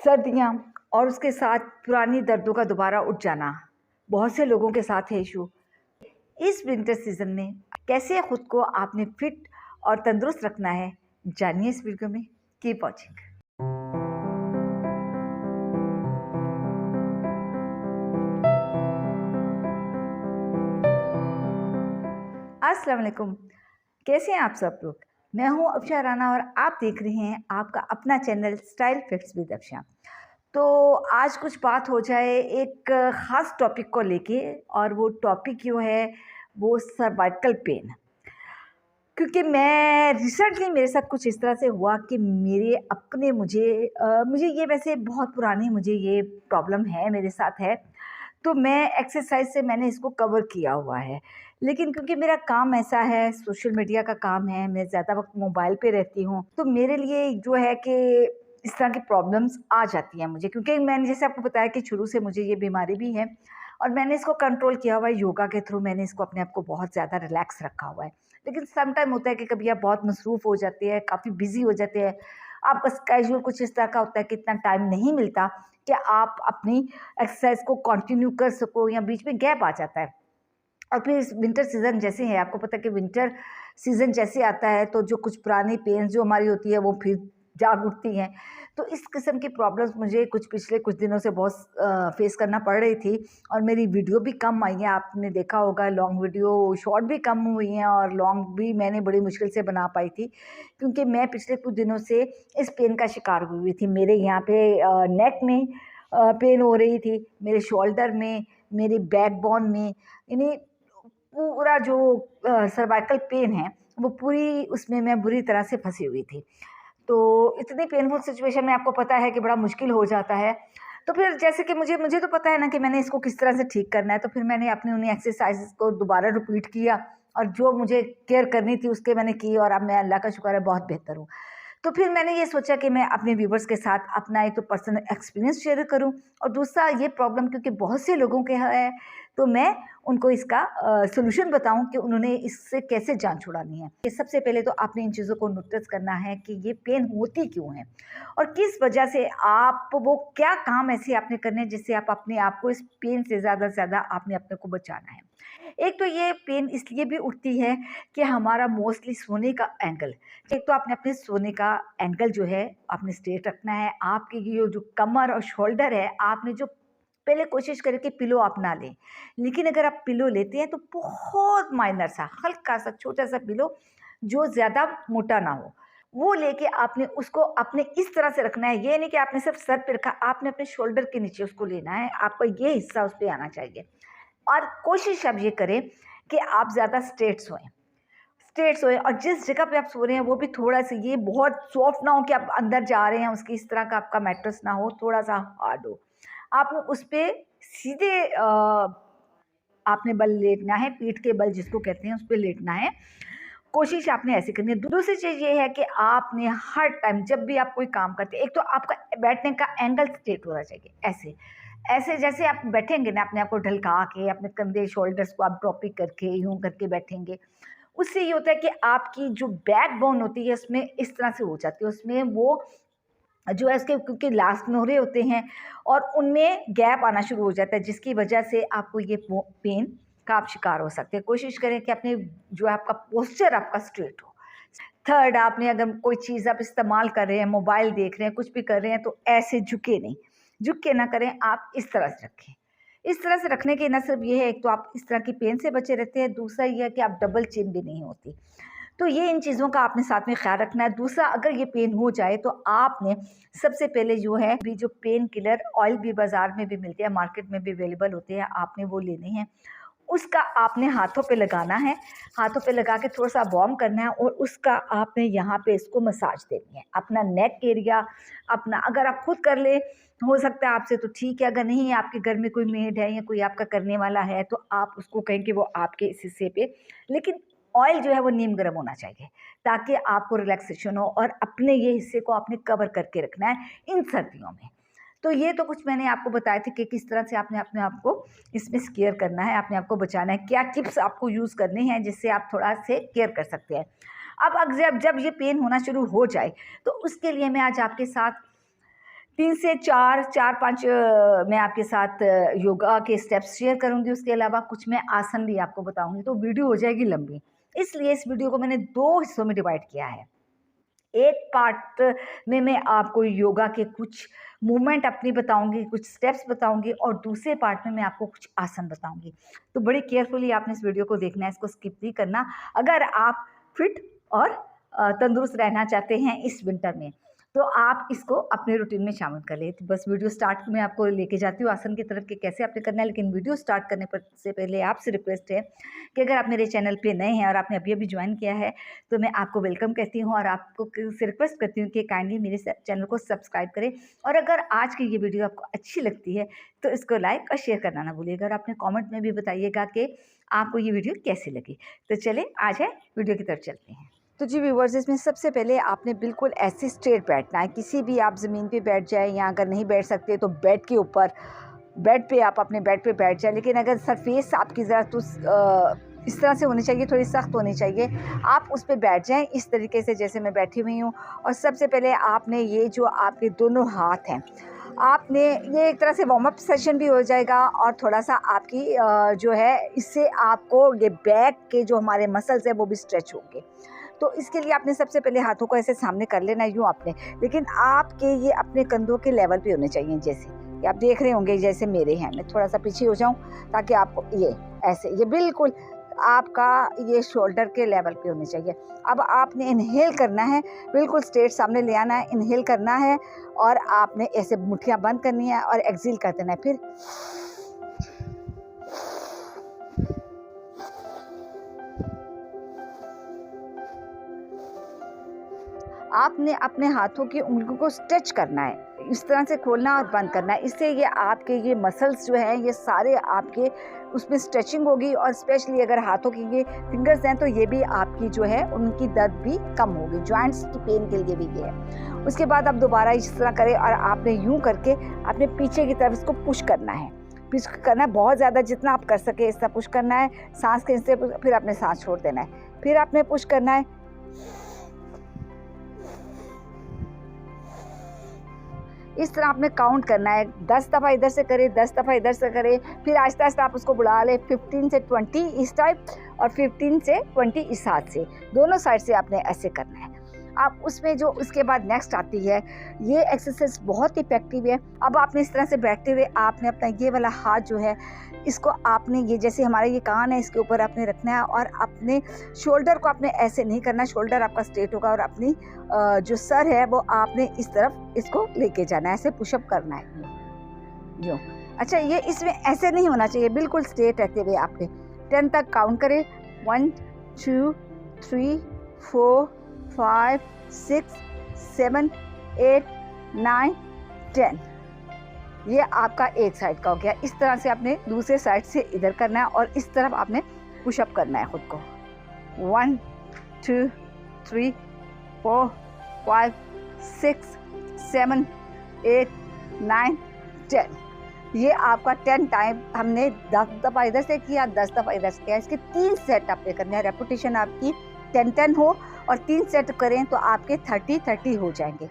सर्दियाँ और उसके साथ पुरानी दर्दों का दोबारा उठ जाना, बहुत से लोगों के साथ है इशू। इस विंटर सीज़न में कैसे खुद को आपने फिट और तंदुरुस्त रखना है, जानिए इस वीडियो में। Keep watching. अस्सलाम वालेकुम, कैसे हैं आप सब लोग। मैं हूँ अफशा राना और आप देख रहे हैं आपका अपना channel style fits with Afsha. तो आज कुछ बात हो जाए एक ख़ास टॉपिक को लेके, और वो टॉपिक जो है वो सर्वाइकल पेन। क्योंकि मैं रिसेंटली मेरे साथ कुछ इस तरह से हुआ कि मेरे अपने मुझे ये वैसे बहुत पुरानी मुझे ये प्रॉब्लम है, मेरे साथ है। तो मैं एक्सरसाइज से मैंने इसको कवर किया हुआ है, लेकिन क्योंकि मेरा काम ऐसा है, सोशल मीडिया का काम है, मैं ज़्यादा वक्त मोबाइल पे रहती हूँ, तो मेरे लिए जो है कि इस तरह की प्रॉब्लम्स आ जाती हैं मुझे। क्योंकि मैंने जैसे आपको बताया कि शुरू से मुझे ये बीमारी भी है और मैंने इसको कंट्रोल किया हुआ है योगा के थ्रू। मैंने इसको अपने आप को बहुत ज़्यादा रिलैक्स रखा हुआ है। लेकिन सम टाइम होता है कि कभी आप बहुत मसरूफ़ हो जाते हैं, काफ़ी बिज़ी हो जाते हैं, आपका स्केड्यूल कुछ इस तरह का होता है कि इतना टाइम नहीं मिलता कि आप अपनी एक्सरसाइज को कंटिन्यू कर सको, या बीच में गैप आ जाता है। और फिर इस विंटर सीज़न जैसे है, आपको पता है कि विंटर सीज़न जैसे आता है तो जो कुछ पुरानी पेन्स जो हमारी होती है वो फिर जाग उठती हैं। तो इस किस्म की प्रॉब्लम्स मुझे पिछले कुछ दिनों से बहुत फेस करना पड़ रही थी। और मेरी वीडियो भी कम आई है, आपने देखा होगा, लॉन्ग वीडियो, शॉर्ट भी कम हुई हैं और लॉन्ग भी मैंने बड़ी मुश्किल से बना पाई थी, क्योंकि मैं पिछले कुछ दिनों से इस पेन का शिकार हुई थी। मेरे यहाँ पे नेक में पेन हो रही थी, मेरे शोल्डर में, मेरे बैकबोन में, यानी पूरा जो सर्वाइकल पेन है वो पूरी उसमें मैं बुरी तरह से फंसी हुई थी। तो इतनी पेनफुल सिचुएशन में आपको पता है कि बड़ा मुश्किल हो जाता है। तो फिर जैसे कि मुझे तो पता है ना कि मैंने इसको किस तरह से ठीक करना है, तो फिर मैंने अपनी उन्हीं एक्सरसाइज़ को दोबारा रिपीट किया और जो मुझे केयर करनी थी उसके मैंने की, और अब मैं अल्लाह का शुक्र है बहुत बेहतर हूँ। तो फिर मैंने ये सोचा कि मैं अपने व्यूवर्स के साथ अपना एक तो पर्सनल एक्सपीरियंस शेयर करूं, और दूसरा ये प्रॉब्लम क्योंकि बहुत से लोगों के है, तो मैं उनको इसका सॉल्यूशन बताऊं कि उन्होंने इससे कैसे जान छुड़ानी है। ये सबसे पहले तो आपने इन चीज़ों को नोटिस करना है कि ये पेन होती क्यों है और किस वजह से, आप वो क्या काम ऐसे आपने करने हैं जिससे आप अपने आप को इस पेन से ज़्यादा से ज़्यादा आपने अपने को बचाना है। एक तो ये पेन इसलिए भी उठती है कि हमारा मोस्टली सोने का एंगल, एक तो आपने अपने सोने का एंगल जो है आपने स्ट्रेट रखना है। आपकी ये जो कमर और शोल्डर है, आपने जो पहले कोशिश करें कि पिलो आप ना लें, लेकिन अगर आप पिलो लेते हैं तो बहुत माइनर सा, हल्का सा, छोटा सा पिलो जो ज़्यादा मोटा ना हो, वो लेके आपने उसको अपने इस तरह से रखना है। ये नहीं कि आपने सिर्फ सर पे रखा, आपने अपने शोल्डर के नीचे उसको लेना है, आपका ये हिस्सा उस पर आना चाहिए। और कोशिश अब ये करें कि आप ज़्यादा स्ट्रेट सोएं, और जिस जगह पे आप सो रहे हैं वो भी थोड़ा सा ये बहुत सॉफ्ट ना हो कि आप अंदर जा रहे हैं उसकी, इस तरह का आपका मैट्रेस ना हो, थोड़ा सा हार्ड हो। आपने उस पे सीधे आपने बल लेटना है, पीठ के बल जिसको कहते हैं उस पे लेटना है। कोशिश आपने ऐसे करनी है। दूसरी चीज़ ये है कि आपने हर टाइम जब भी आप कोई काम करते हैं, एक तो आपका बैठने का एंगल स्ट्रेट होना चाहिए, ऐसे ऐसे जैसे आप बैठेंगे ना, अपने आप को ढलका के, अपने कंधे शोल्डर्स को आप ड्रॉपी करके यूं करके बैठेंगे, उससे ये होता है कि आपकी जो बैक बोन होती है उसमें इस तरह से हो जाती है, उसमें वो जो है उसके क्योंकि लास्ट में हो रहे होते हैं और उनमें गैप आना शुरू हो जाता है, जिसकी वजह से आपको ये पेन का आप शिकार हो सकते हैं। कोशिश करें कि अपने जो है आपका पोस्चर आपका स्ट्रेट हो। थर्ड, आपने अगर कोई चीज़ आप इस्तेमाल कर रहे हैं, मोबाइल देख रहे हैं, कुछ भी कर रहे हैं, तो ऐसे झुके नहीं, झुक के ना करें, आप इस तरह से रखें। इस तरह से रखने के न सिर्फ ये है, एक तो आप इस तरह की पेन से बचे रहते हैं, दूसरा ये है कि आप डबल चिन भी नहीं होती। तो ये इन चीज़ों का आपने साथ में ख्याल रखना है। दूसरा, अगर ये पेन हो जाए तो आपने सबसे पहले जो है भी जो पेन किलर ऑयल भी बाज़ार में भी मिलते हैं, मार्केट में भी अवेलेबल होते हैं, आपने वो लेने हैं। उसका आपने हाथों पे लगाना है, हाथों पे लगा के थोड़ा-सा वार्म करना है, और उसका आपने यहाँ पे इसको मसाज देनी है। अपना नेक एरिया अपना, अगर आप खुद कर लें, हो सकता है आपसे तो ठीक है, अगर नहीं है, आपके घर में कोई मेड है या कोई आपका करने वाला है, तो आप उसको कहें कि वो आपके इस हिस्से पे, लेकिन ऑयल जो है वो नीम गर्म होना चाहिए, ताकि आपको रिलैक्सेशन हो, और अपने ये हिस्से को आपने कवर करके रखना है इन सर्दियों में। तो ये तो कुछ मैंने आपको बताए थे कि किस तरह से आपने अपने आप को इसमें केयर करना है, अपने आप को बचाना है, क्या टिप्स आपको यूज़ करने हैं जिससे आप थोड़ा से केयर कर सकते हैं। अब जब ये पेन होना शुरू हो जाए, तो उसके लिए मैं आज आपके साथ 3 से 4-5 मैं आपके साथ योगा के स्टेप्स शेयर करूँगी। उसके अलावा कुछ मैं आसन भी आपको बताऊँगी, तो वीडियो हो जाएगी लंबी। इसलिए इस वीडियो को मैंने 2 हिस्सों में डिवाइड किया है। एक पार्ट में मैं आपको योगा के कुछ मूवमेंट अपनी बताऊंगी, कुछ स्टेप्स बताऊंगी, और दूसरे पार्ट में मैं आपको कुछ आसन बताऊंगी। तो बड़ी केयरफुली आपने इस वीडियो को देखना है, इसको स्किप नहीं करना अगर आप फिट और तंदुरुस्त रहना चाहते हैं इस विंटर में। तो आप इसको अपने रूटीन में शामिल कर लें। तो बस वीडियो स्टार्ट में आपको लेके जाती हूँ आसन की तरफ कि कैसे आपने करना है। लेकिन वीडियो स्टार्ट करने से पहले आपसे रिक्वेस्ट है कि अगर आप मेरे चैनल पे नए हैं और आपने अभी अभी ज्वाइन किया है तो मैं आपको वेलकम कहती हूँ और आपको से रिक्वेस्ट करती हूँ कि काइंडली मेरे चैनल को सब्सक्राइब करें। और अगर आज की ये वीडियो आपको अच्छी लगती है तो इसको लाइक और शेयर करना ना भूलिएगा, और अपने कमेंट में भी बताइएगा कि आपको ये वीडियो कैसी लगी। तो चलें आज है वीडियो की तरफ चलते हैं। तो जी व्यूवर्स, इसमें सबसे पहले आपने बिल्कुल ऐसे स्ट्रेट बैठना है। किसी भी आप ज़मीन पे बैठ जाए, या अगर नहीं बैठ सकते तो बेड के ऊपर, बेड पे आप अपने बेड पे बैठ जाए। लेकिन अगर सरफेस आपकी ज़रा तो इस तरह से होनी चाहिए, थोड़ी सख्त होनी चाहिए। आप उस पर बैठ जाएं इस तरीके से जैसे मैं बैठी हुई हूँ। और सबसे पहले आपने ये जो आपके दोनों हाथ हैं, आपने ये एक तरह से वार्म अप सेशन भी हो जाएगा, और थोड़ा सा आपकी जो है इससे आपको ये बैक के जो हमारे मसल्स हैं वो भी स्ट्रेच होंगे। तो इसके लिए आपने सबसे पहले हाथों को ऐसे सामने कर लेना है, यूँ आपने, लेकिन आपके ये अपने कंधों के लेवल पे होने चाहिए। जैसे ये आप देख रहे होंगे जैसे मेरे हैं, मैं थोड़ा सा पीछे हो जाऊं ताकि आपको ये ऐसे, ये बिल्कुल आपका ये शोल्डर के लेवल पे होने चाहिए। अब आपने इनहेल करना है, बिल्कुल स्ट्रेट सामने ले आना है, इनहेल करना है, और आपने ऐसे मुट्ठियाँ बंद करनी है और एक्सहेल कर देना है। फिर आपने अपने हाथों की उंगलियों को स्ट्रेच करना है, इस तरह से खोलना और बंद करना है। इससे ये आपके ये मसल्स जो हैं ये सारे आपके उसमें स्ट्रेचिंग होगी, और स्पेशली अगर हाथों की ये फिंगर्स हैं तो ये भी आपकी जो है उनकी दर्द भी कम होगी, जॉइंट्स की पेन के लिए भी ये है। उसके बाद आप दोबारा इस तरह करें, और आपने यूँ करके अपने पीछे की तरफ इसको पुश करना है। पुश करना है बहुत ज़्यादा, जितना आप कर सके इस तरह पुश करना है, सांस के हिस्से, फिर आपने सांस छोड़ देना है, फिर आपने पुश करना है। इस तरह आपने काउंट करना है, 10 दफ़ा इधर से करें, 10 दफ़ा इधर से करें, फिर आहिस्ता आहिस्ता आप उसको बढ़ा लें 15 से 20 इस टाइप, और 15 से 20 इस हाथ से, दोनों साइड से आपने ऐसे करना है। आप उसमें जो उसके बाद नेक्स्ट आती है, ये एक्सरसाइज बहुत इफेक्टिव है। अब आपने इस तरह से बैठते हुए आपने अपना ये वाला हाथ जो है इसको आपने ये जैसे हमारा ये कान है इसके ऊपर आपने रखना है, और अपने शोल्डर को आपने ऐसे नहीं करना, शोल्डर आपका स्ट्रेट होगा, और अपनी जो सर है वो आपने इस तरफ इसको लेके जाना है, ऐसे पुशअप करना है यूँ। अच्छा, ये इसमें ऐसे नहीं होना चाहिए, बिल्कुल स्ट्रेट रहते हुए आपने 10 तक काउंट करें, 1 2 3 4 5 6 7 8 9 10। ये आपका एक साइड का हो गया। इस तरह से आपने दूसरे साइड से इधर करना है, और इस तरफ आपने पुशअप करना है खुद को। 1 2 3 4 5 6 7 8 9 10। ये आपका 10 टाइम हमने 10 दफ़ा इधर से किया, 10 दफ़ा इधर से किया। इसके 3 सेट आपने करने हैं, रेपिटेशन आपकी 10-10 हो, और 3 सेट करें तो आपके 30-30 हो जाएंगे।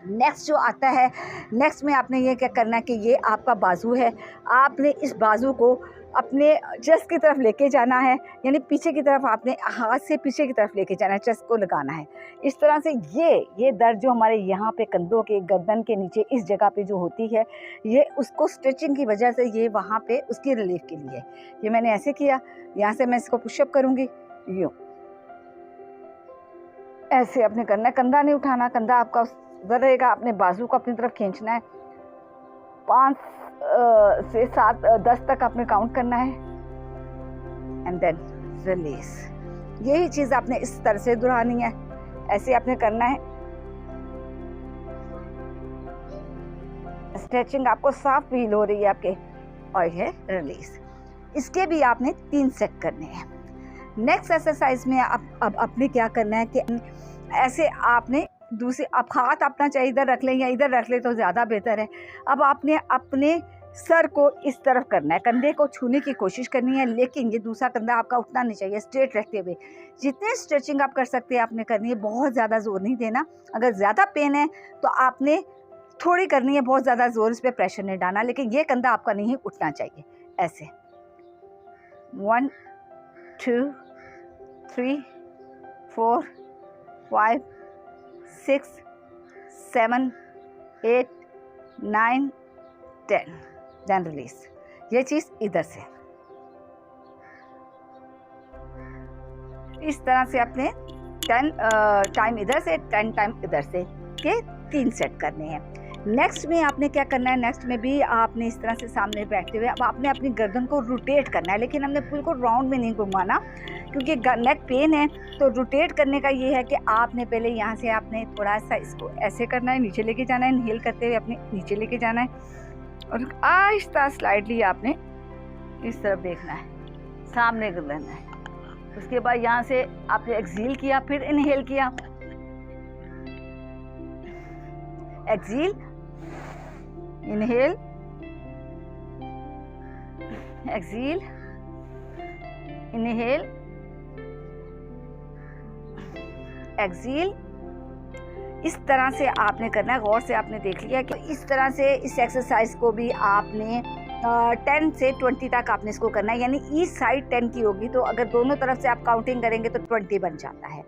नेक्स्ट जो आता है, नेक्स्ट में आपने ये क्या करना है कि ये आपका बाजू है, आपने इस बाजू को अपने चेस्ट की तरफ लेके जाना है, यानी पीछे की तरफ आपने हाथ से पीछे की तरफ लेके जाना है, चेस्ट को लगाना है इस तरह से। ये दर्द जो हमारे यहाँ पे कंधों के गर्दन के नीचे इस जगह पे जो होती है, ये उसको स्ट्रेचिंग की वजह से ये वहाँ पे उसकी रिलीफ के लिए। ये मैंने ऐसे किया, यहाँ से मैं इसको पुशअप करूँगी, यूँ ऐसे आपने करना है, कंधा नहीं उठाना, कंधा आपका उधर रहेगा, अपने बाजू को अपनी तरफ खींचना है, 5 से 7 10 तक आपने काउंट करना है, एंड देन रिलीज। यही चीज़ आपने इस तरह से दोहरानी है, ऐसे आपने करना है। स्ट्रेचिंग आपको साफ फील हो रही है आपके, और ये रिलीज। इसके भी आपने 3 सेट करने हैं। नेक्स्ट एक्सरसाइज में अब आपने क्या करना है कि ऐसे आपने दूसरे, आप हाथ अपना चाहे इधर रख लें या इधर रख लें तो ज़्यादा बेहतर है। अब आपने अपने सर को इस तरफ करना है, कंधे को छूने की कोशिश करनी है, लेकिन ये दूसरा कंधा आपका उठना नहीं चाहिए, स्ट्रेट रहते हुए। जितने स्ट्रेचिंग आप कर सकते हैं आपने करनी है, बहुत ज़्यादा जोर नहीं देना। अगर ज़्यादा पेन है तो आपने थोड़ी करनी है, बहुत ज़्यादा ज़ोर इस पे प्रेशर नहीं डालना, लेकिन ये कंधा आपका नहीं उठना चाहिए। ऐसे 1 2 3 4 5 6 7 8 9 10, देन रिलीज। ये चीज़ इधर से इस तरह से अपने 10 टाइम इधर से 10 टाइम इधर से के 3 सेट करने हैं। नेक्स्ट में आपने क्या करना है, नेक्स्ट में भी आपने इस तरह से सामने बैठते हुए अब आपने अपनी गर्दन को रोटेट करना है, लेकिन हमने बिल्कुल राउंड में नहीं घुमाना क्योंकि नेक पेन है। तो रोटेट करने का ये है कि आपने पहले यहाँ से आपने थोड़ा सा इसको ऐसे करना है, नीचे लेके जाना है, इनहेल करते हुए अपने नीचे लेके जाना है और आहिस्ता स्लाइडली आपने इस तरफ देखना है, सामने करना है। उसके बाद यहाँ से आपने एक्सहेल किया, फिर इनहेल किया, exhale, inhale, exhale, inhale, exhale. इस तरह से आपने करना है। गौर से आपने देख लिया कि इस तरह से इस एक्सरसाइज को भी आपने 10 से 20 तक आपने इसको करना है, यानी ईच साइड 10 की होगी, तो अगर दोनों तरफ से आप काउंटिंग करेंगे तो 20 बन जाता है।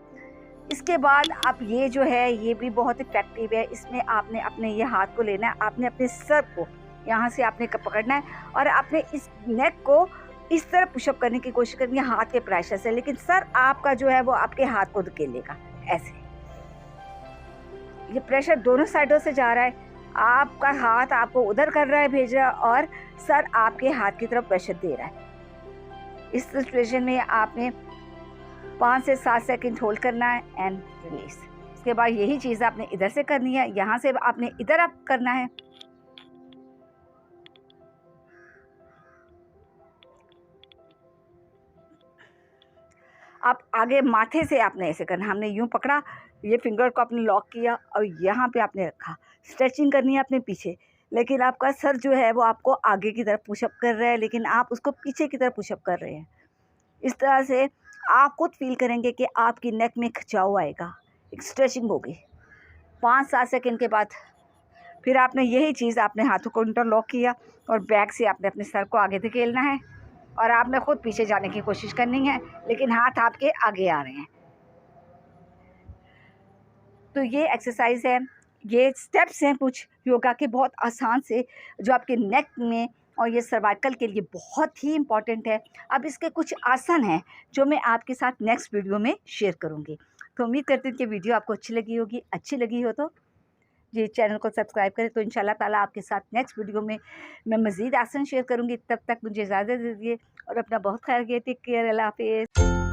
इसके बाद आप ये जो है ये भी बहुत इफेक्टिव है। इसमें आपने अपने ये हाथ को लेना है, आपने अपने सर को यहाँ से आपने पकड़ना है और आपने इस नेक को इस तरह पुशअप करने की कोशिश करनी है हाथ के प्रेशर से, लेकिन सर आपका जो है वो आपके हाथ को धकेलेगा। ऐसे ये प्रेशर दोनों साइडों से जा रहा है, आपका हाथ आपको उधर कर रहा है भेज रहा है और सर आपके हाथ की तरफ प्रेशर दे रहा है। इस सिचुएशन में आपने 5 से 7 सेकंड होल्ड करना है एंड रिलीज। उसके बाद यही चीज़ आपने इधर से करनी है, यहाँ से आपने इधर आप करना है। आप आगे माथे से आपने ऐसे करना, हमने यूं पकड़ा, ये फिंगर को आपने लॉक किया और यहाँ पे आपने रखा। स्ट्रेचिंग करनी है अपने पीछे, लेकिन आपका सर जो है वो आपको आगे की तरफ पुशअप कर रहा है, लेकिन आप उसको पीछे की तरफ पुशअप कर रहे हैं। इस तरह से आप खुद फील करेंगे कि आपकी नेक में खिंचाव आएगा, एक स्ट्रेचिंग होगी। 5-7 सेकंड के बाद फिर आपने यही चीज़ आपने हाथों को इंटरलॉक किया और बैक से आपने अपने सर को आगे धकेलना है और आपने खुद पीछे जाने की कोशिश करनी है, लेकिन हाथ आपके आगे आ रहे हैं। तो ये एक्सरसाइज है, ये स्टेप्स हैं कुछ योगा के बहुत आसान से, जो आपके नेक में और ये सर्वाइकल के लिए बहुत ही इम्पॉर्टेंट है। अब इसके कुछ आसन हैं जो मैं आपके साथ नेक्स्ट वीडियो में शेयर करूँगी। तो उम्मीद करती हूँ कि वीडियो आपको अच्छी लगी होगी। अच्छी लगी हो तो ये चैनल को सब्सक्राइब करें, तो इंशाल्लाह ताला आपके साथ नेक्स्ट वीडियो में मैं मज़ीद आसन शेयर करूँगी। तब तक मुझे इजाज़त दीजिए और अपना बहुत ख्याल रखिए। टेक केयर, अल्लाह हाफ़िज़।